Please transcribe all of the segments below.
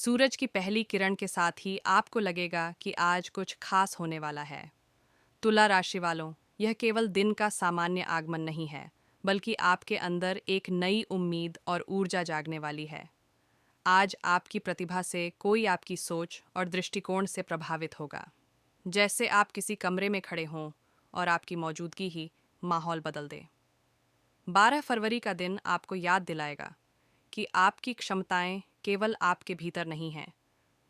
सूरज की पहली किरण के साथ ही आपको लगेगा कि आज कुछ खास होने वाला है। तुला राशि वालों, यह केवल दिन का सामान्य आगमन नहीं है, बल्कि आपके अंदर एक नई उम्मीद और ऊर्जा जागने वाली है। आज आपकी प्रतिभा से कोई आपकी सोच और दृष्टिकोण से प्रभावित होगा। जैसे आप किसी कमरे में खड़े हों और आपकी मौजूदगी ही माहौल बदल दे। 12 फरवरी का दिन आपको याद दिलाएगा कि आपकी क्षमताएं केवल आपके भीतर नहीं हैं,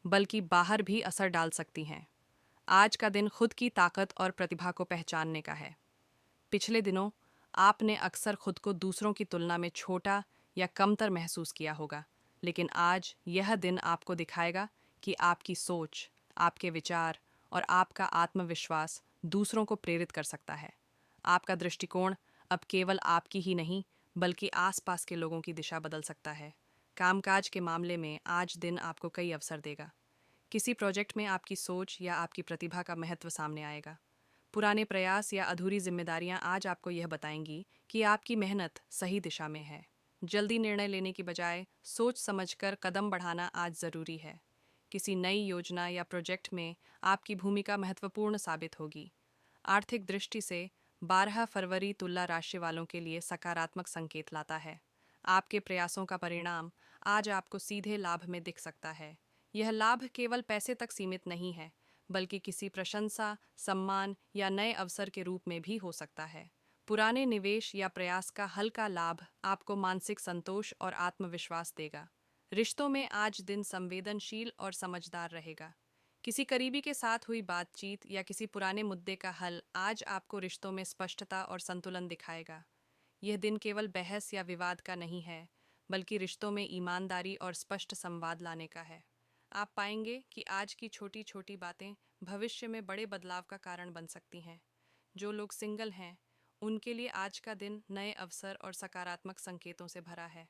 बल्कि बाहर भी असर डाल सकती हैं। आज का दिन खुद की ताकत और प्रतिभा को पहचानने का है। पिछले दिनों आपने अक्सर खुद को दूसरों की तुलना में छोटा या कमतर महसूस किया होगा, लेकिन आज यह दिन आपको दिखाएगा कि आपकी सोच, आपके विचार और आपका आत्मविश्वास दूसरों को प्रेरित कर सकता है। आपका दृष्टिकोण अब केवल आपकी ही नहीं, बल्कि आसपास के लोगों की दिशा बदल सकता है। कामकाज के मामले में आज दिन आपको कई अवसर देगा। किसी प्रोजेक्ट में आपकी सोच या आपकी प्रतिभा का महत्व सामने आएगा। पुराने प्रयास या अधूरी जिम्मेदारियां आज आपको यह बताएंगी कि आपकी मेहनत सही दिशा में है। जल्दी निर्णय लेने की बजाय सोच समझकर कदम बढ़ाना आज ज़रूरी है। किसी नई योजना या प्रोजेक्ट में आपकी भूमिका महत्वपूर्ण साबित होगी। आर्थिक दृष्टि से 12 फरवरी तुला राशि वालों के लिए सकारात्मक संकेत लाता है। आपके प्रयासों का परिणाम आज आपको सीधे लाभ में दिख सकता है। यह लाभ केवल पैसे तक सीमित नहीं है, बल्कि किसी प्रशंसा, सम्मान या नए अवसर के रूप में भी हो सकता है। पुराने निवेश या प्रयास का हल्का लाभ आपको मानसिक संतोष और आत्मविश्वास देगा। रिश्तों में आज दिन संवेदनशील और समझदार रहेगा। किसी करीबी के साथ हुई बातचीत या किसी पुराने मुद्दे का हल आज आपको रिश्तों में स्पष्टता और संतुलन दिखाएगा। यह दिन केवल बहस या विवाद का नहीं है, बल्कि रिश्तों में ईमानदारी और स्पष्ट संवाद लाने का है। आप पाएंगे कि आज की छोटी छोटी बातें भविष्य में बड़े बदलाव का कारण बन सकती हैं। जो लोग सिंगल हैं, उनके लिए आज का दिन नए अवसर और सकारात्मक संकेतों से भरा है।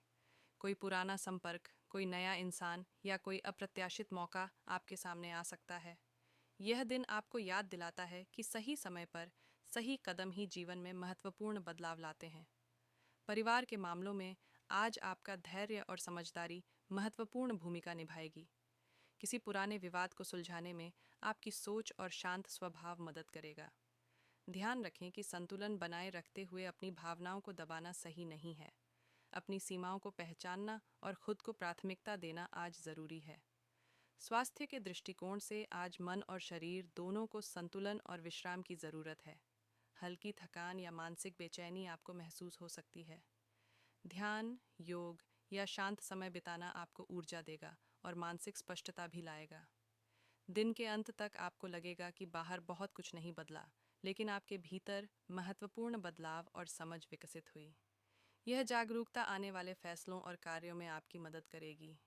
कोई पुराना संपर्क, कोई नया इंसान या कोई अप्रत्याशित मौका आपके सामने आ सकता है। यह दिन आपको याद दिलाता है कि सही समय पर सही कदम ही जीवन में महत्वपूर्ण बदलाव लाते हैं। परिवार के मामलों में आज आपका धैर्य और समझदारी महत्वपूर्ण भूमिका निभाएगी। किसी पुराने विवाद को सुलझाने में आपकी सोच और शांत स्वभाव मदद करेगा। ध्यान रखें कि संतुलन बनाए रखते हुए अपनी भावनाओं को दबाना सही नहीं है। अपनी सीमाओं को पहचानना और खुद को प्राथमिकता देना आज ज़रूरी है। स्वास्थ्य के दृष्टिकोण से आज मन और शरीर दोनों को संतुलन और विश्राम की ज़रूरत है। हल्की थकान या मानसिक बेचैनी आपको महसूस हो सकती है। ध्यान, योग या शांत समय बिताना आपको ऊर्जा देगा और मानसिक स्पष्टता भी लाएगा। दिन के अंत तक आपको लगेगा कि बाहर बहुत कुछ नहीं बदला, लेकिन आपके भीतर महत्वपूर्ण बदलाव और समझ विकसित हुई। यह जागरूकता आने वाले फैसलों और कार्यों में आपकी मदद करेगी।